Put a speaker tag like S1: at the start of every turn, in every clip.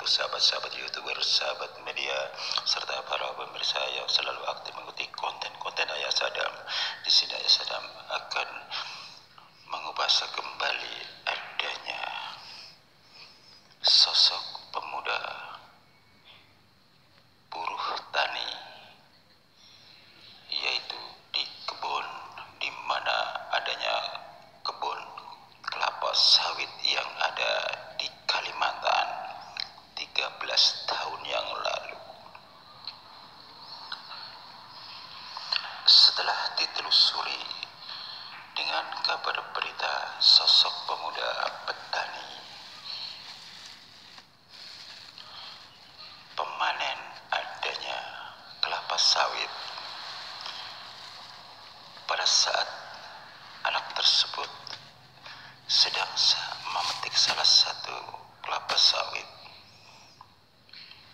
S1: sahabat-sahabat YouTuber, sahabat media, serta para pemirsa yang selalu aktif mengikuti konten-konten Ayah Sadam. Di sini Ayah Sadam akan mengupas kembali adanya sosok pemuda buruh tani, yaitu di kebun, di mana adanya kebun kelapa sawit yang ada di Kalimantan 13 tahun yang lalu. Setelah ditelusuri dengan kabar berita sosok pemuda petani pemanen adanya kelapa sawit, pada saat anak tersebut sedang memetik salah satu kelapa sawit,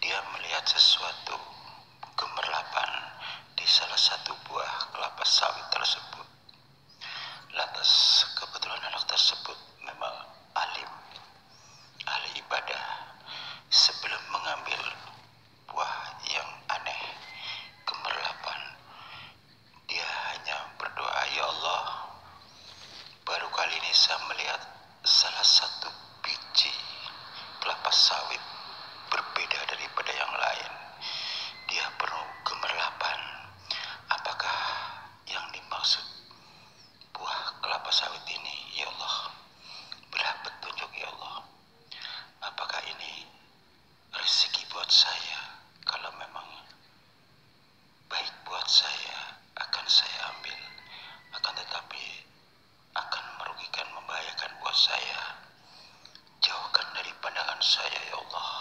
S1: dia melihat sesuatu gemerlapan di salah satu buah kelapa sawit tersebut. Lantas kebetulan anak tersebut memang ahli ibadah. Sebelum mengambil buah yang aneh gemerlapan, dia hanya berdoa, "Ya Allah, baru kali ini saya melihat salah satu biji kelapa sawit berbeda daripada yang lain. Dia penuh gemerlapan. Apakah yang dimaksud buah kelapa sawit ini, ya Allah? Berilah petunjuk, ya Allah. Apakah ini rezeki buat saya? Kalau memang baik buat saya, akan saya ambil. Akan tetapi akan merugikan, membahayakan buat saya. Jauhkan dari pandangan saya, ya Allah."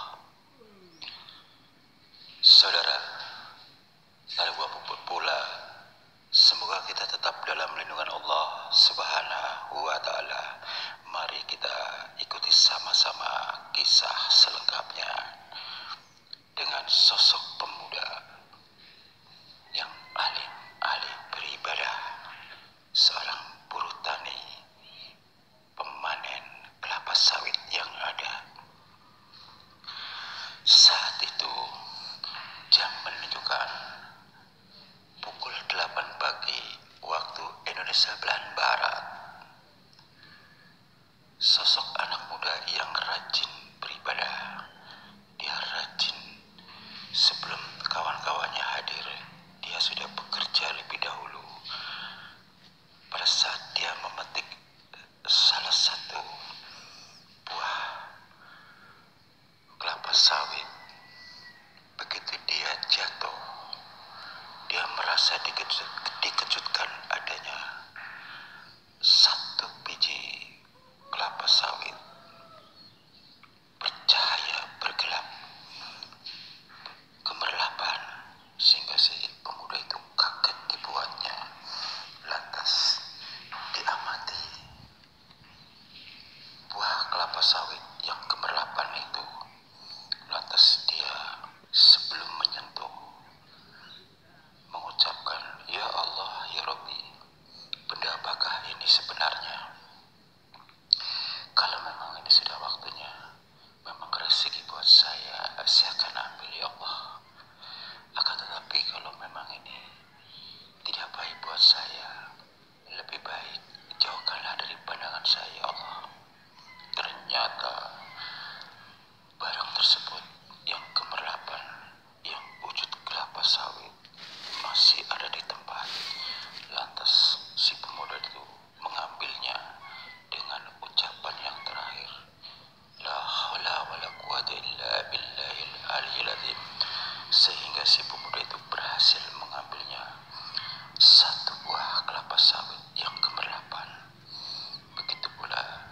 S1: Saudara, ada buah pula, semoga kita tetap dalam lindungan Allah Subhanahu wa Ta'ala. Mari kita ikuti sama-sama kisah selengkapnya dengan sosok pemuda yang ahli beribadah, seorang buruh tani pemanen kelapa sawit yang ada. Saat itu jam menunjukkan pukul 8 pagi waktu Indonesia belahan barat. Sosok anak muda yang rajin beribadah. Dia rajin sebelum kawan-kawannya hadir. Dia sudah bekerja lebih dahulu. Pada saat dia memetik salah satu buah kelapa sawit, begitu dia jatuh, dia merasa dikejutkan adanya satu biji kelapa sawit bercahaya, bergelap, gemerlapan, sehingga si pemuda itu kaget dibuatnya. Lantas diamati buah kelapa sawit yang gemerlapan itu. Lantas dia sebelum menyentuh mengucapkan, "Ya Allah, ya Rabbi, benda apakah ini sebenarnya? Kalau memang ini sudah waktunya, memang rezeki buat saya akan ambil, ya Allah. Akan tetapi kalau memang ini tidak baik buat saya, lebih baik jauhkanlah dari pandangan saya, ya Allah." Ternyata barang tersebut yang gemerlapan, yang wujud kelapa sawit, masih ada di tempat. Lantas si pemuda itu mengambilnya dengan ucapan yang terakhir, "La haula wala quwata illa billahil aliyyil azim." Sehingga si pemuda itu berhasil mengambilnya satu buah kelapa sawit yang gemerlapan. Begitu pula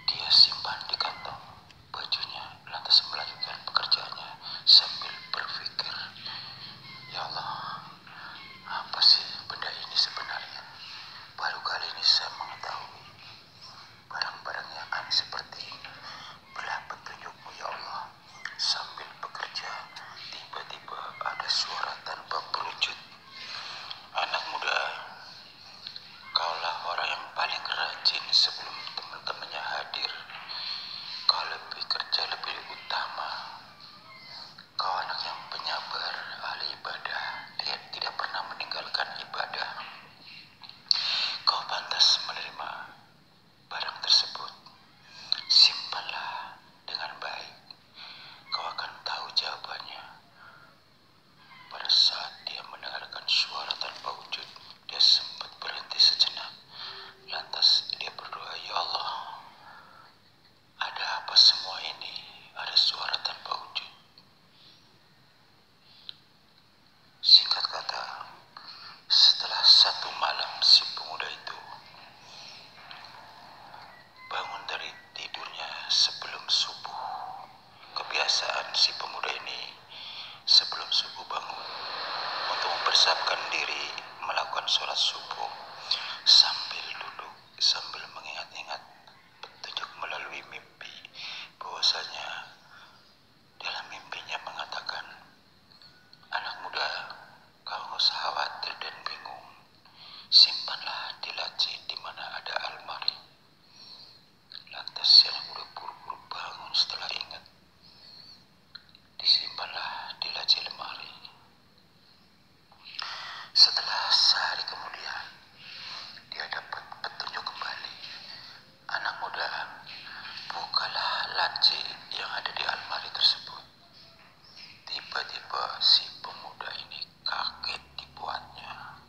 S1: dia simpan di kantong bajunya, lantas melanjutkan pekerjaannya sambil berpikir, "Ya Allah, apa sih benda ini sebenarnya? Baru kali ini saya mengetahui barang-barang yang aneh seperti ini. Berilah petunjukmu, ya Allah." Sambil bekerja, tiba-tiba kebiasaan si pemuda ini sebelum subuh bangun untuk mempersiapkan diri melakukan sholat subuh sambil duduk, sambil mengingat-ingat petunjuk melalui mimpi, bahwasanya dalam mimpinya mengatakan, anak muda, kau gak usah khawatir dan bingung, simpanlah di laci di mana ada almari. Lantas si anak muda buru-buru bangun setelah ingat, disimpanlah di laci lemari. Setelah sehari kemudian, dia dapat petunjuk kembali. Anak muda, bukalah laci yang ada di almari tersebut. Tiba-tiba si pemuda ini kaget dibuatnya.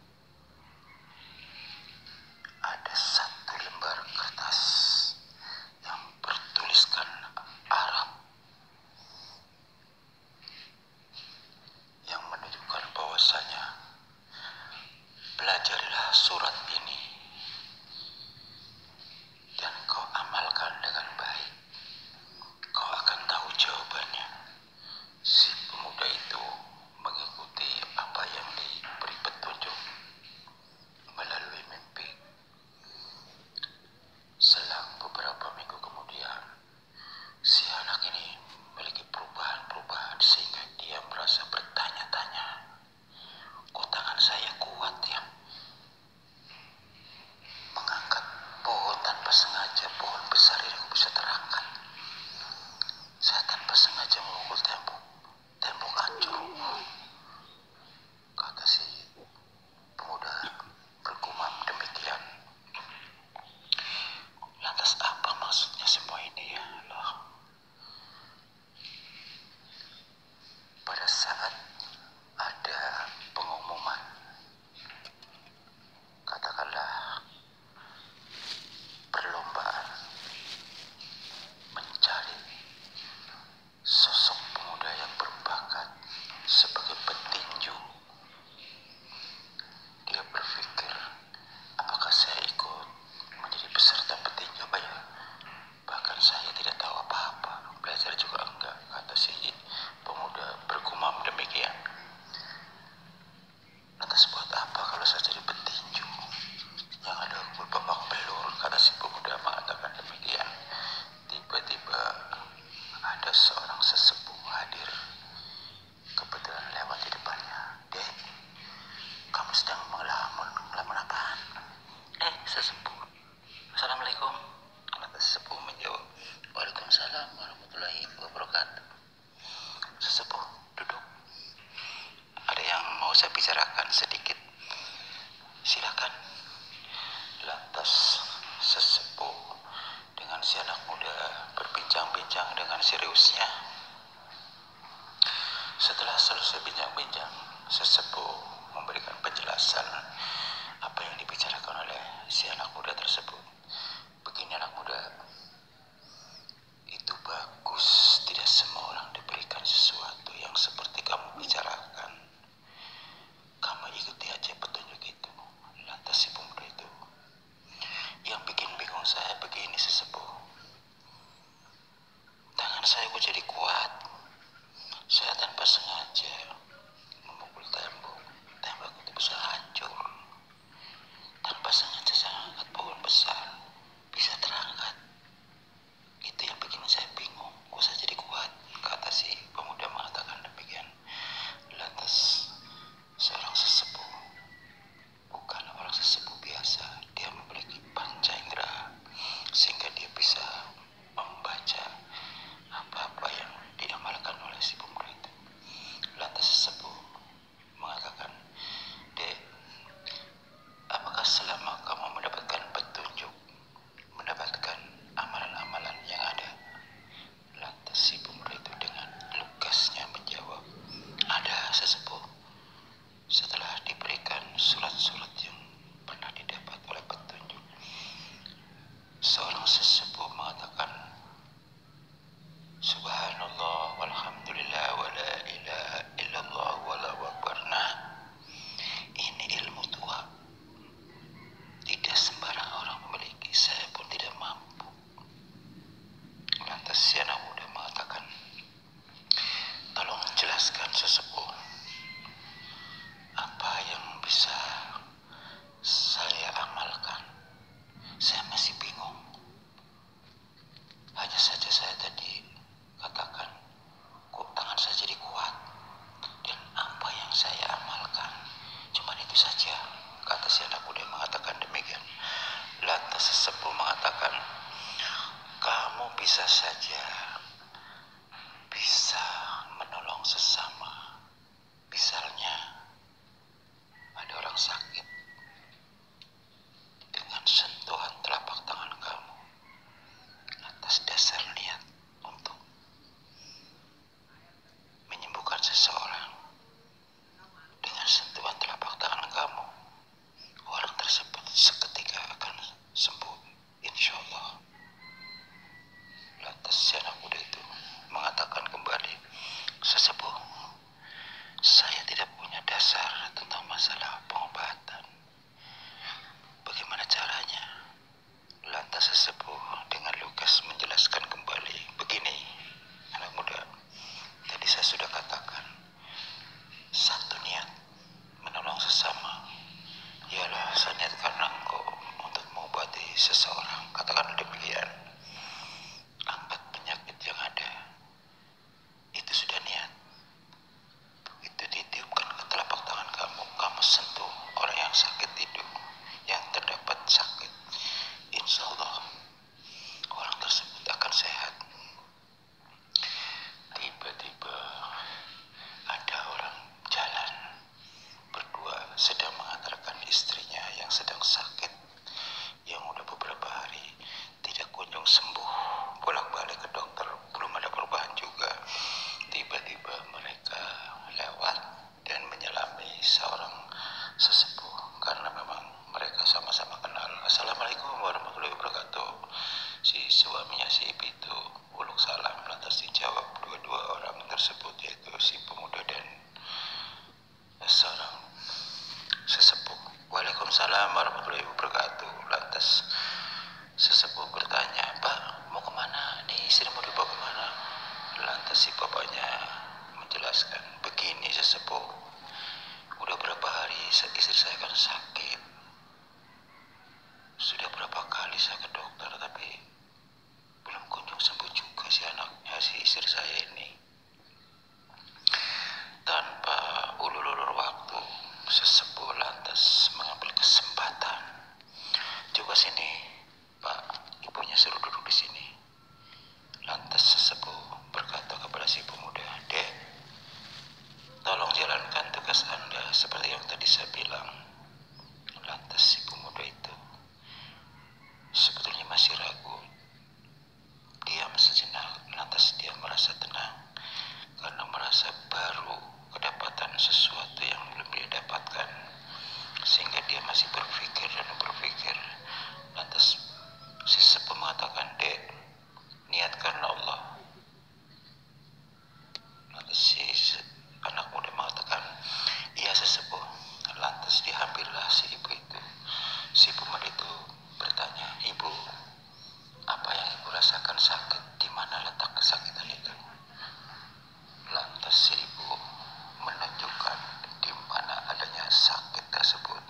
S1: Ada satu lembar kertas yang bertuliskan Arab, yang menunjukkan bahwasanya pelajarilah surat ini dan kau amalkan dengan baik, kau akan tahu jawabannya. Si pemuda itu mengikuti apa yang diberi petunjuk melalui mimpi. Selang beberapa minggu kemudian, si anak ini memiliki perubahan-perubahan sehingga dia merasa bertanya-tanya, kok tangan saya kuat ya? Mengangkat pohon tanpa sengaja, pohon besar yang bisa terangkat. Saya tanpa sengaja memukul tembok, tembok hancur. Kata si pemuda bergumam demikian. Lantas apa maksudnya semua ini ya Allah? Pada saat ada pengumuman, katakanlah perlombaan mencari sosok pemuda yang berbakat sebagai petinju, dia berpikir, apakah saya ikut menjadi peserta petinju apa ya? Bahkan saya tidak tahu apa-apa, belajar juga enggak, kata si pemuda bergumam demikian. Lantas buat apa kalau saya jadi petinju? Yang ada babak belur, kata si pemuda mengatakan demikian. Tiba-tiba ada seorang sesepuh hadir, kebetulan lewat di depannya. Dek, kamu sedang ngelamun apaan? Sesepuh, Assalamualaikum. Kata sesepuh menjawab, Waalaikumsalam warahmatullahi wabarakatuh. Sesepuh, duduk. Ada yang mau saya bicarakan sedikit. Silakan. Lantas sesepuh dengan si anak muda berbincang-bincang dengan seriusnya. Setelah selesai bincang-bincang, sesepuh memberikan penjelasan apa yang dibicarakan oleh si anak muda tersebut. Begini anak muda, itu bagus, tidak semua orang diberikan sesuatu yang seperti kamu bicarakan. Kamu ikuti aja petunjuk itu. Lantas si pemuda itu, yang bikin bingung saya begini sesepuh, tangan saya kok jadi kuat. Saya tanpa sengaja memukul tembok, tembok itu bisa hancur. Tanpa sengaja saya angkat pohon besar, bisa terangkat. Itu yang bikin saya bingung, kok saya jadi kuat, kata si pemuda mengatakan demikian. Lantas seorang sesepuh, bukan orang sesepuh biasa, dia memiliki panca indera sehingga dia bisa membaca apa-apa yang diamalkan oleh si pemuda itu. Lantas sesepuh mengatakan, Dek, apakah selama kamu mendapatkan petunjuk, mendapatkan amalan-amalan yang ada? Lantas si pemuda itu dengan lugasnya menjawab, ada sesepuh. Setelah diberikan surat-surat yang pernah didapat oleh petunjuk, seorang sesepuh mengatakan, Subhanallah walhamdulillah wa la ilaha illallah wallahu akbar. Nah, ini ilmu tua, tidak sembarang orang memiliki, saya pun tidak mampu. Lantas si anak muda mengatakan, tersebut, yaitu si pemuda dan seorang sesepuh. Waalaikumsalam warahmatullahi wabarakatuh. Lantas sesepuh bertanya, "Pak, mau kemana? Nih istri mau dibawa kemana?" Lantas si bapaknya menjelaskan, "Begini sesepuh, udah berapa hari istri saya kan sakit. Sudah berapa kali saya ke dokter, tapi belum kunjung sembuh juga si anaknya, si istri saya ini." Tanpa ulur-ulur waktu, sesepuh lantas mengambil kesempatan. "Coba sini, Pak, ibunya suruh duduk di sini." Lantas sesepuh berkata kepada si pemuda, "Dek, tolong jalankan tugas Anda seperti yang tadi saya bilang." Lantas si pemuda itu sebetulnya masih ragu. Diam sejenak, lantas dia merasa tenang karena merasa baru kedapatan sesuatu yang belum dia dapatkan, sehingga dia masih berpikir dan berpikir. Lantas si sesepuh mengatakan, "Dek, niat karena Allah." Lantas si anak muda mengatakan, "Iya sesepuh." Lantas diambillah si ibu itu. Si pemuda itu bertanya, "Ibu, apa yang ibu rasakan sakit? Di mana letak kesakitan itu?" Lantas si ibu menunjukkan di mana adanya sakit tersebut.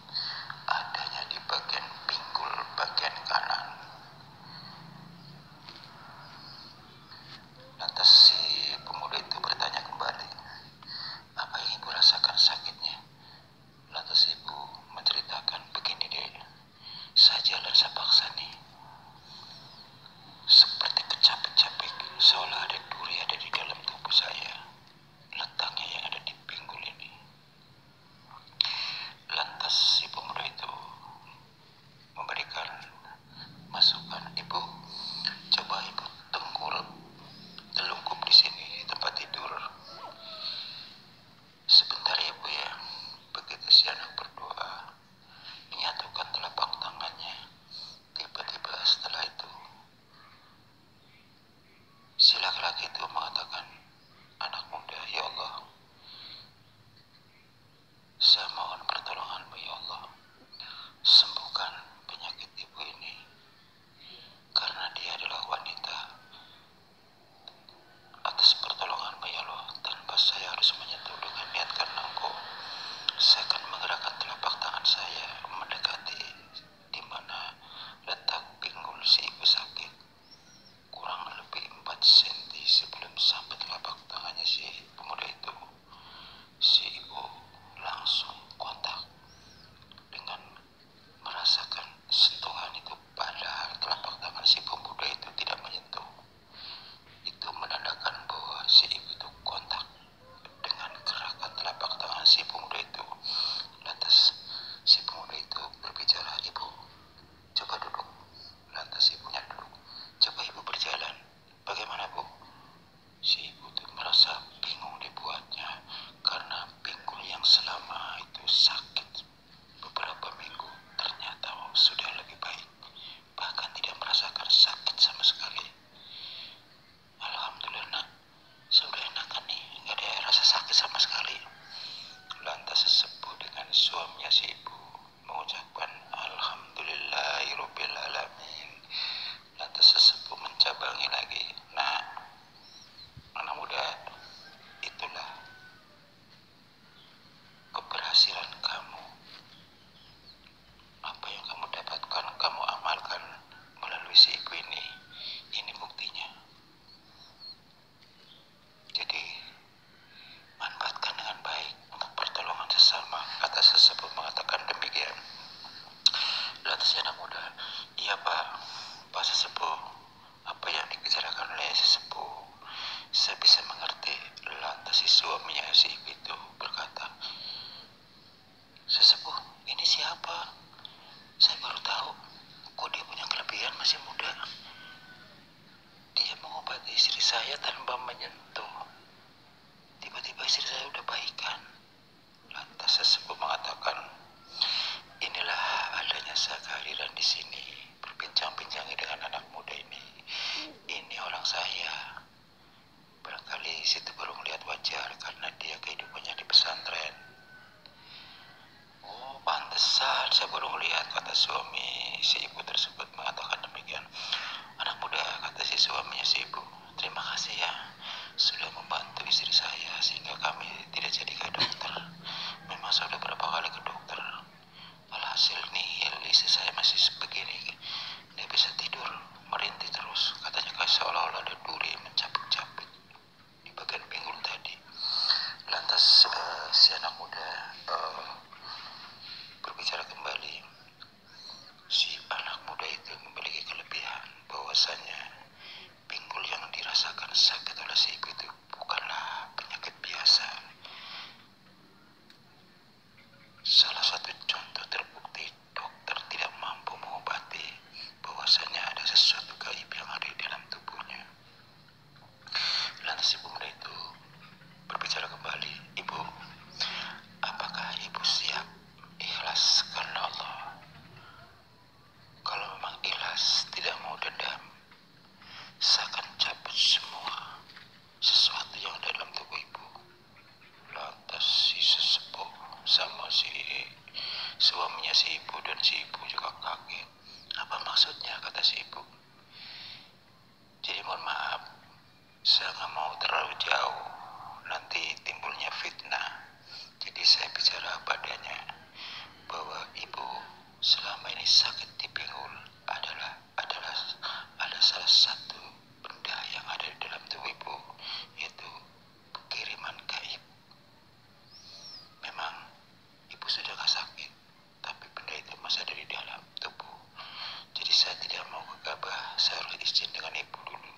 S1: Adanya di bagian pinggul bagian kanan. Lantas si pemuda itu bertanya kembali, "Apa yang ibu rasakan sakitnya?" Lantas ibu menceritakan, "Begini deh, saya jalan sepaksa nih, seperti kecapek-capek, seolah ada duri ada di dalam tubuh saya. Letaknya yang ada di pinggul ini." Lantas si pemuda itu memberikan masukan, "Ibu, coba ibu telungkup di sini di tempat tidur. Sebentar ya Bu ya." Begitu si anak berdoa, menyatukan telapak tangannya. Tiba-tiba setelah itu, si laki-laki itu mengatakan, "Anak muda, ya Allah, saya mohon pertolongan-Mu ya Allah. Sembuhkan penyakit ibu ini, karena dia adalah wanita. Atas pertolongan-Mu ya Allah, tanpa saya harus menyentuh dengan niat karena Engkau, saya akan menggerakkan telapak tangan saya mendekati di mana letak pinggul si ibu sakit. Kurang lebih 4 cm sebelum sampai telapak tangannya si pemuda itu, si ibu langsung kontak dengan merasakan sentuhan itu, padahal telapak tangan si pemuda itu tidak menyentuh. Itu menandakan bahwa si ibu itu kontak dengan gerakan telapak tangan si pemuda itu. Lantas si pemuda itu berbicara, "Ibu, coba duduk." Lantas ibunya duduk. "Coba ibu berjalan." "Bagaimana Bu?" Si ibu itu merasa bingung dibuatnya, karena pinggul yang selama itu sakit beberapa minggu ternyata sudah lebih baik, bahkan tidak merasakan sakit sama sekali. "Alhamdulillah nak, sudah enakan nih, nggak ada rasa sakit sama sekali." Lantas sesepuh dengan suaminya si ibu mengucapkan, "Alhamdulillahirabbil alamin." Lantas sesepuh mencabangi lagi, "Nah, anak muda, itulah keberhasilan kamu. Apa yang kamu dapatkan, kamu amalkan melalui si ibu ini. Ini buktinya. Jadi, manfaatkan dengan baik untuk pertolongan sesama." Kata sesepuh mengatakan demikian. Lantas si anak muda, "Iya Pak sesepuh, apa yang dibicarakan oleh sesepuh, saya bisa mengerti." Lantas si suaminya si ibu itu berkata, "Sesepuh, ini siapa? Saya baru tahu, kok dia punya kelebihan, masih muda. Dia mengobati istri saya tanpa menyentuh. Tiba-tiba istri saya udah baikan." Lantas sesepuh mengatakan, "Inilah adanya saya kehadiran di sini, berbincang-bincang dengan anak muda ini. Ini orang saya. Barangkali situ baru melihat terlalu jauh, nanti timbulnya fitnah. Jadi saya bicara padanya bahwa ibu selama ini sakit di pinggul adalah ada salah satu benda yang ada di dalam tubuh ibu, yaitu kiriman gaib. Memang ibu sudah gak sakit, tapi benda itu masih ada di dalam tubuh. Jadi saya tidak mau gegabah, saya harus izin dengan ibu dulu.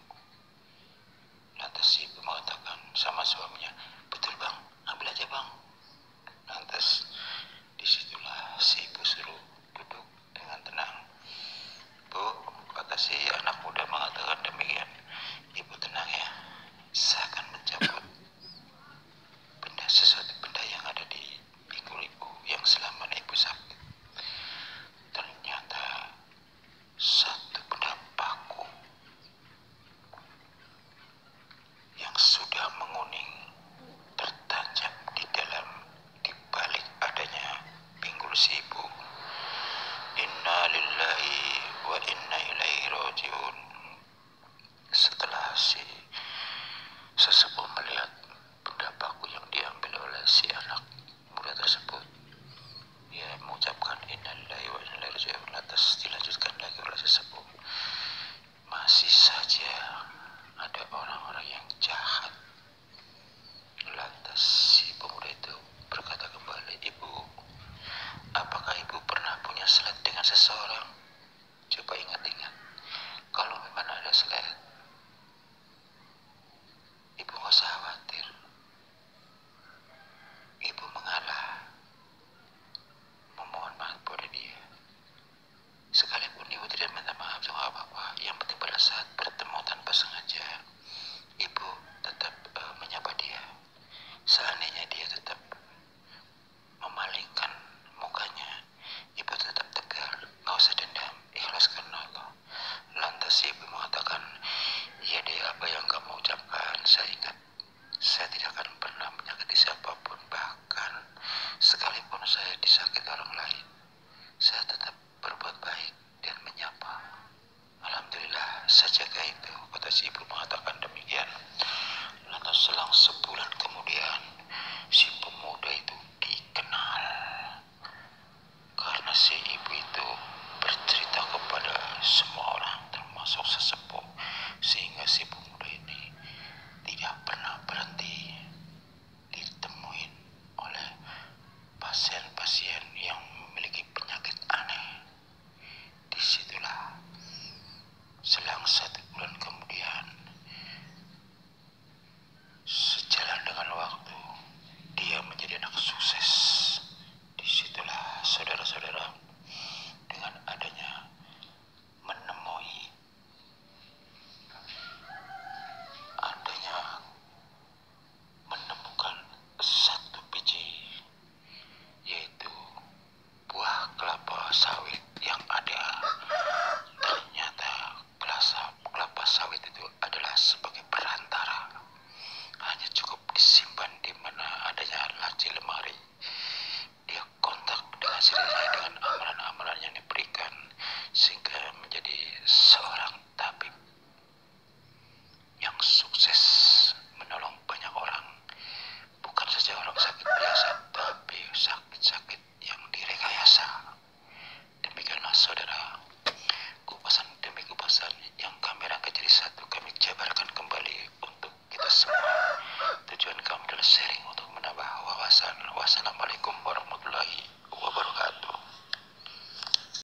S1: Lantas si ibu mengatakan sama suaminya, betul bang, ambil aja bang. Lantas disitulah si ibu suruh duduk dengan tenang. Bu, kata si anak muda mengatakan demikian, ibu tenang ya, saya akan mencabut sesuatu benda yang ada di pinggul ibu yang selama ini ibu sakit. Ternyata satu benda paku yang sudah menguning tertancap di balik adanya pinggul si ibu. Inna lillahi wa inna ilaihi rajiun. Setelah si sesepuh melihat benda paku yang diambil oleh si anak muda tersebut, dia mengucapkan inna lillahi wa inna ilaihi rajiun. Lantas dilanjutkan lagi oleh sesepuh, masih saja ada orang-orang yang jahat. Lantas si pemuda itu berkata kembali, ibu, apakah ibu pernah punya sled dengan seseorang? Coba ingat-ingat, kalau memang ada sled, ibu gak usah khawatir. Ibu mengalah, memohon maaf pada dia. Sekalipun ibu tidak minta maaf, juga apa-apa. Yang penting pada saat bertemu tanpa sengaja, ibu tetap menyapa dia. Seandainya dia tetap memalingkan mukanya, ibu tetap tegar, gak usah dendam, ikhlas karena Allah. Lantas ibu mengatakan, iya deh, apa yang kamu ucapkan saya ingat. Saya tidak akan pernah menyakiti siapapun, bahkan sekalipun saya disakiti orang lain, saya tetap berbuat baik dan menyapa. Alhamdulillah, saya jaga itu, kata si ibu mengatakan demikian. Lantas selang sebulan kemudian, si pemuda itu dikenal karena si ibu itu bercerita kepada semua orang, termasuk sesepuh, sehingga si pemuda ini tidak pernah berhenti ditemuin oleh pasien-pasien yang memiliki penyakit aneh. Disitulah selang 1 bulan kemudian, sejalan dengan waktu, dia menjadi anak sukses. Disitulah saudara-saudara, dengan adanya menemukan satu biji, yaitu buah kelapa sawit yang ada. Ternyata kelapa sawit itu adalah sebagai perantara, hanya cukup disimpan di mana adanya laci lemari. Dia kontak dengan dirinya dengan amalan-amalan yang diberikan, sehingga menjadi seorang tabib yang sukses menolong banyak orang. Bukan saja orang sakit biasa, tapi sakit-sakit yang direkayasa. Demikianlah saudara, kupasan demi kupasan yang kami rangkai jadi satu, kami jabarkan kembali untuk kita semua. Tujuan kami adalah sharing untuk menambah wawasan. Wassalamualaikum warahmatullahi wabarakatuh.